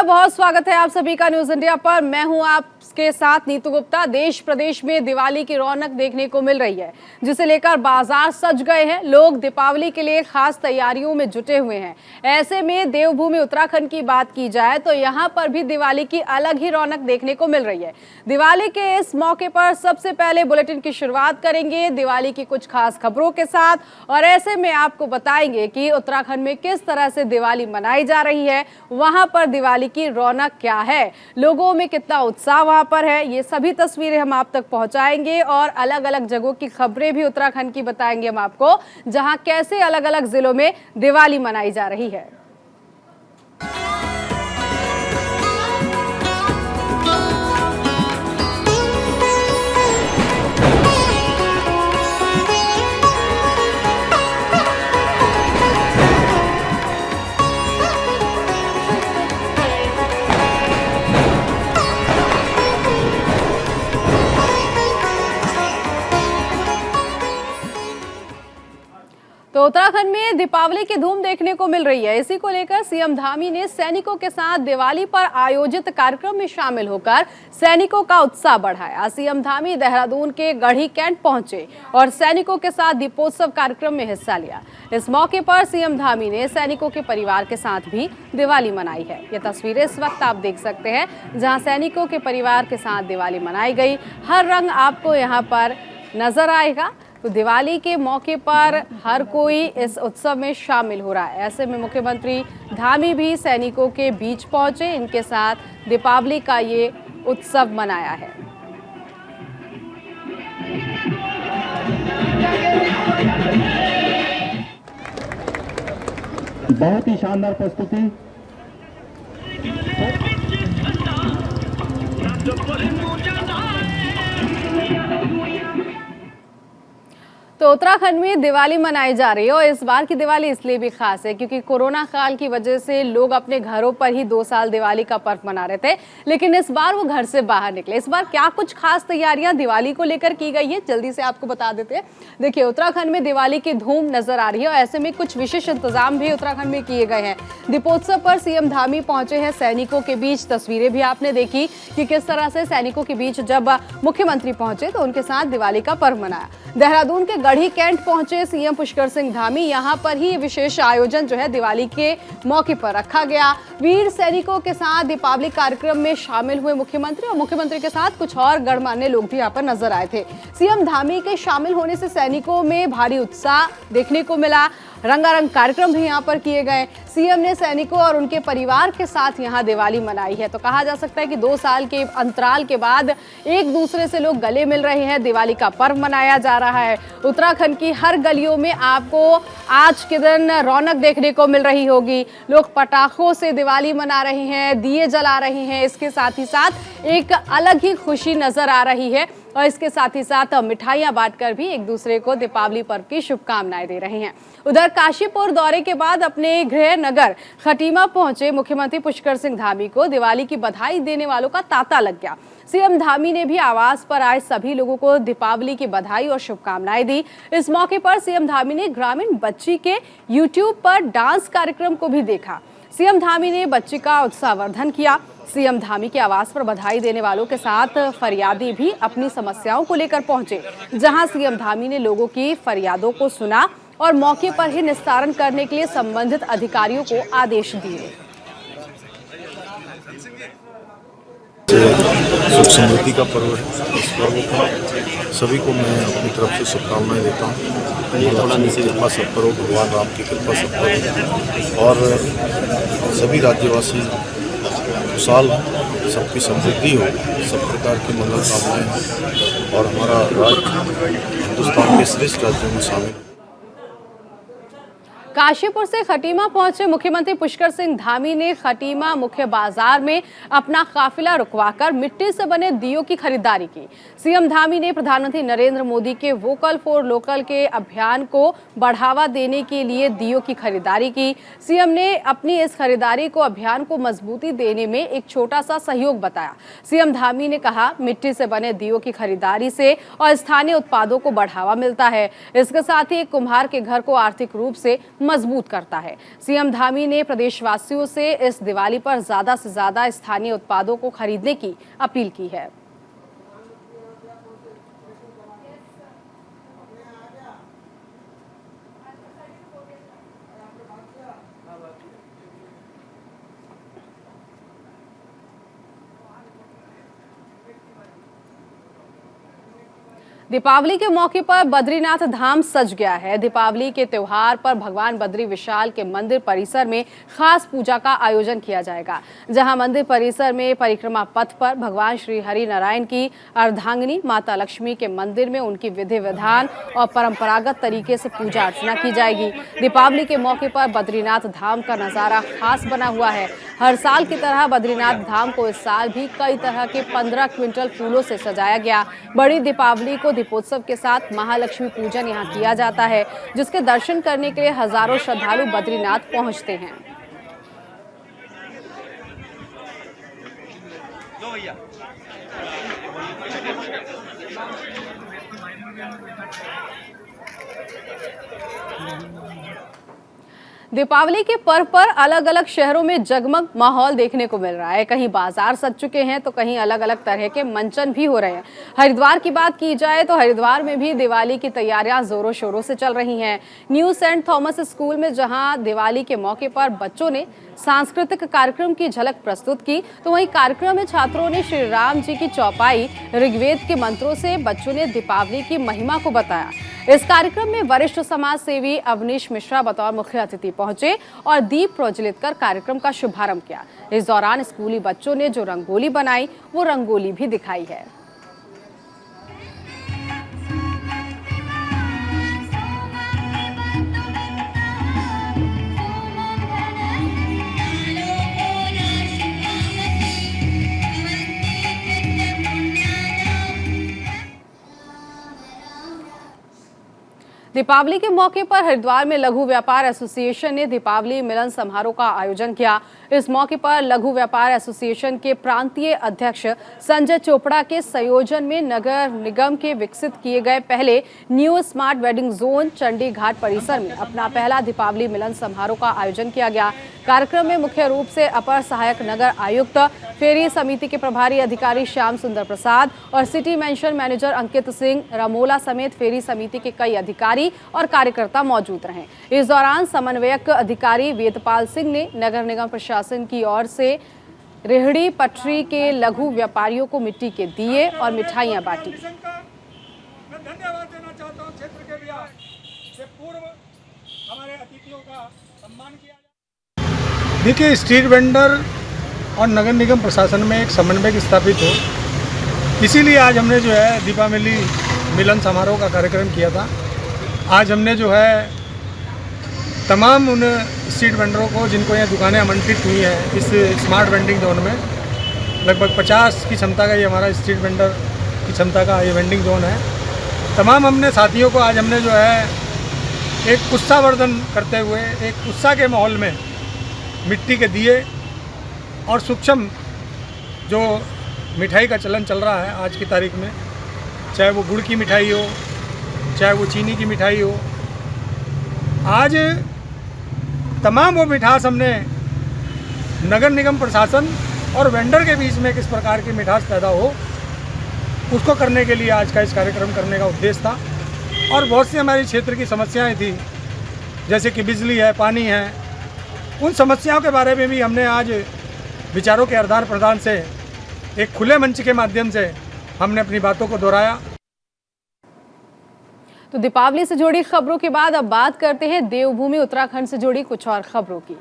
बहुत स्वागत है आप सभी का न्यूज इंडिया पर। मैं हूं आपके साथ नीतू गुप्ता। देश प्रदेश में दिवाली की रौनक देखने को मिल रही है, जिसे लेकर बाजार सज गए हैं। लोग दीपावली के लिए खास तैयारियों में जुटे हुए हैं। ऐसे में देवभूमि उत्तराखंड की बात की जाए तो यहां पर भी दिवाली की अलग ही रौनक देखने को मिल रही है। दिवाली के इस मौके पर सबसे पहले बुलेटिन की शुरुआत करेंगे दिवाली की कुछ खास खबरों के साथ, और ऐसे में आपको बताएंगे कि उत्तराखंड में किस तरह से दिवाली मनाई जा रही है, वहां पर दिवाली की रौनक क्या है, लोगों में कितना उत्साह वहां पर है। ये सभी तस्वीरें हम आप तक पहुंचाएंगे और अलग अलग जगहों की खबरें भी उत्तराखंड की बताएंगे हम आपको, जहां कैसे अलग अलग जिलों में दिवाली मनाई जा रही है। तो उत्तराखंड में दीपावली की धूम देखने को मिल रही है। इसी को लेकर सीएम धामी ने सैनिकों के साथ दिवाली पर आयोजित कार्यक्रम में शामिल होकर सैनिकों का उत्साह बढ़ाया। सीएम धामी देहरादून के गढ़ी कैंट पहुंचे और सैनिकों के साथ दीपोत्सव कार्यक्रम में हिस्सा लिया। इस मौके पर सीएम धामी ने सैनिकों के परिवार के साथ भी दिवाली मनाई है। ये तस्वीरें इस वक्त आप देख सकते हैं, जहाँ सैनिकों के परिवार के साथ दिवाली मनाई गई। हर रंग आपको यहाँ पर नजर आएगा। तो दिवाली के मौके पर हर कोई इस उत्सव में शामिल हो रहा है। ऐसे में मुख्यमंत्री धामी भी सैनिकों के बीच पहुंचे, इनके साथ दीपावली का ये उत्सव मनाया है। बहुत ही शानदार प्रस्तुति। तो उत्तराखंड में दिवाली मनाई जा रही है और इस बार की दिवाली इसलिए भी खास है क्योंकि कोरोना काल की वजह से लोग अपने घरों पर ही 2 साल दिवाली का पर्व मना रहे थे, लेकिन इस बार वो घर से बाहर निकले। इस बार क्या कुछ खास तैयारियां दिवाली को लेकर की गई है, जल्दी से आपको बता देते हैं। देखिए, उत्तराखंड में दिवाली की धूम नजर आ रही है और ऐसे में कुछ विशेष इंतजाम भी उत्तराखंड में किए गए हैं। दीपोत्सव पर सीएम धामी पहुंचे हैं सैनिकों के बीच। तस्वीरें भी आपने देखी कि किस तरह से सैनिकों के बीच जब मुख्यमंत्री पहुंचे तो उनके साथ दिवाली का पर्व मनाया। देहरादून के गढ़ी कैंट पहुंचे सीएम पुष्कर सिंह धामी। यहां पर ही विशेष आयोजन जो है दिवाली के मौके पर रखा गया। वीर सैनिकों के साथ दीपावली कार्यक्रम में शामिल हुए मुख्यमंत्री, और मुख्यमंत्री के साथ कुछ और गणमान्य लोग भी यहां पर नजर आए थे। सीएम धामी के शामिल होने से सैनिकों में भारी उत्साह देखने को मिला। रंगारंग कार्यक्रम भी यहाँ पर किए गए। सीएम ने सैनिकों और उनके परिवार के साथ यहाँ दिवाली मनाई है। तो कहा जा सकता है कि 2 साल के अंतराल के बाद एक दूसरे से लोग गले मिल रहे हैं, दिवाली का पर्व मनाया जा रहा है। उत्तराखंड की हर गलियों में आपको आज के दिन रौनक देखने को मिल रही होगी। लोग पटाखों से दिवाली मना रहे हैं, दिए जला रहे हैं। इसके साथ ही साथ एक अलग ही खुशी नजर आ रही है और इसके साथ ही साथ मिठाइयां बांटकर भी एक दूसरे को दीपावली पर्व की शुभकामनाएं दे रहे हैं। उधर काशीपुर दौरे के बाद अपने गृह नगर खटीमा पहुंचे मुख्यमंत्री पुष्कर सिंह धामी को दिवाली की बधाई देने वालों का तांता लग गया। सीएम धामी ने भी आवास पर आए सभी लोगों को दीपावली की बधाई और शुभकामनाएं दी। इस मौके पर सीएम धामी ने ग्रामीण बच्ची के यूट्यूब पर डांस कार्यक्रम को भी देखा। सीएम धामी ने बच्ची का उत्साहवर्धन किया। सीएम धामी के आवास पर बधाई देने वालों के साथ फरियादी भी अपनी समस्याओं को लेकर पहुंचे, जहां सीएम धामी ने लोगों की फरियादों को सुना और मौके पर ही निस्तारण करने के लिए संबंधित अधिकारियों को आदेश दिए। सुख समृद्धि का पर्व है। इस पर्व पर सभी को मैं अपनी तरफ से शुभकामनाएं देता हूँ। लक्ष्मी की कृपा सब पर हो, भगवान राम की कृपा सब पर हो और सभी राज्यवासी खुशहाल हो, सबकी समृद्धि हो, सब प्रकार की मंगल कामनाएं हो और हमारा राज्य हिंदुस्तान के श्रेष्ठ राज्यों में शामिल हो। काशीपुर से खटीमा पहुंचे मुख्यमंत्री पुष्कर सिंह धामी ने खटीमा मुख्य बाजार में अपना काफिला रुकवाकर मिट्टी से बने दियों की खरीदारी की। सीएम धामी ने प्रधानमंत्री नरेंद्र मोदी के वोकल फॉर लोकल के अभियान को बढ़ावा देने के लिए दियों की खरीदारी की। सीएम ने अपनी इस खरीदारी को अभियान को मजबूती देने में एक छोटा सा सहयोग बताया। सीएम धामी ने कहा, मिट्टी से बने दियों की खरीदारी से और स्थानीय उत्पादों को बढ़ावा मिलता है। इसके साथ ही एक कुम्हार के घर को आर्थिक रूप से मजबूत करता है। सीएम धामी ने प्रदेशवासियों से इस दिवाली पर ज्यादा से ज्यादा स्थानीय उत्पादों को खरीदने की अपील की है। दीपावली के मौके पर बद्रीनाथ धाम सज गया है। दीपावली के त्योहार पर भगवान बद्री विशाल के मंदिर परिसर में खास पूजा का आयोजन किया जाएगा, जहां मंदिर परिसर में परिक्रमा पथ पर भगवान श्री हरि नारायण की अर्धांगिनी माता लक्ष्मी के मंदिर में उनकी विधि विधान और परंपरागत तरीके से पूजा अर्चना की जाएगी। दीपावली के मौके पर बद्रीनाथ धाम का नजारा खास बना हुआ है। हर साल की तरह बद्रीनाथ धाम को इस साल भी कई तरह के 15 क्विंटल फूलों से सजाया गया। बड़ी दीपावली को दीपोत्सव के साथ महालक्ष्मी पूजन यहाँ किया जाता है, जिसके दर्शन करने के लिए हजारों श्रद्धालु बद्रीनाथ पहुंचते हैं। दीपावली के पर्व पर अलग अलग शहरों में जगमग माहौल देखने को मिल रहा है। कहीं बाजार सज चुके हैं तो कहीं अलग अलग तरह के मंचन भी हो रहे हैं। हरिद्वार की बात की जाए तो हरिद्वार में भी दिवाली की तैयारियां जोरों शोरों से चल रही हैं। न्यू सेंट थॉमस स्कूल में जहां दिवाली के मौके पर बच्चों ने सांस्कृतिक कार्यक्रम की झलक प्रस्तुत की, तो वहीं कार्यक्रम में छात्रों ने श्री राम जी की चौपाई ऋग्वेद के मंत्रों से बच्चों ने दीपावली की महिमा को बताया। इस कार्यक्रम में वरिष्ठ समाज सेवी अवनीश मिश्रा बतौर मुख्य अतिथि पहुंचे और दीप प्रज्वलित कर कार्यक्रम का शुभारंभ किया। इस दौरान स्कूली बच्चों ने जो रंगोली बनाई वो रंगोली भी दिखाई है। दीपावली के मौके पर हरिद्वार में लघु व्यापार एसोसिएशन ने दीपावली मिलन समारोह का आयोजन किया। इस मौके पर लघु व्यापार एसोसिएशन के प्रांतीय अध्यक्ष संजय चोपड़ा के संयोजन में नगर निगम के विकसित किए गए पहले new smart wedding zone Chandi Ghat परिसर में अपना पहला दीपावली मिलन समारोह का आयोजन किया गया। कार्यक्रम में मुख्य रूप से अपर सहायक नगर आयुक्त, फेरी समिति के प्रभारी अधिकारी श्याम सुंदर प्रसाद और city mention manager Ankit Singh Ramola समेत फेरी समिति के कई अधिकारी और कार्यकर्ता मौजूद रहे। इस दौरान समन्वयक अधिकारी वेदपाल सिंह ने नगर निगम प्रशासन की ओर से रेहड़ी पटरी के लघु व्यापारियों को मिट्टी के दिए और मिठाइयां बांटी। मैं धन्यवाद देना चाहता हूं क्षेत्र के बिहार से पूर्व हमारे अतिथियों का सम्मान किया। देखिए, स्ट्रीट वेंडर और नगर निगम प्रशासन में एक समन्वय स्थापित हो, इसीलिए आज हमने जो है दीपावली मिलन समारोह का कार्यक्रम किया था। आज हमने जो है तमाम उन स्ट्रीट वेंडरों को जिनको ये दुकानें आमंत्रित हुई हैं इस स्मार्ट वेंडिंग जोन में, लगभग 50 की क्षमता का ये हमारा स्ट्रीट वेंडर की क्षमता का ये वेंडिंग जोन है। तमाम हमने साथियों को आज हमने जो है एक उत्साहवर्धन करते हुए एक उत्साह के माहौल में मिट्टी के दिए और सूक्ष्म जो मिठाई का चलन चल रहा है आज की तारीख में, चाहे वो गुड़ की मिठाई हो, चाहे वो चीनी की मिठाई हो, आज तमाम वो मिठास हमने नगर निगम प्रशासन और वेंडर के बीच में किस प्रकार की मिठास पैदा हो, उसको करने के लिए आज का इस कार्यक्रम करने का उद्देश्य था। और बहुत सी हमारी क्षेत्र की समस्याएं थी, जैसे कि बिजली है, पानी है, उन समस्याओं के बारे में भी हमने आज विचारों के आदान प्रदान से एक खुले मंच के माध्यम से हमने अपनी बातों को दोहराया। तो दीपावली से जुड़ी खबरों के बाद अब बात करते हैं देवभूमि उत्तराखंड से जुड़ी कुछ और खबरों की।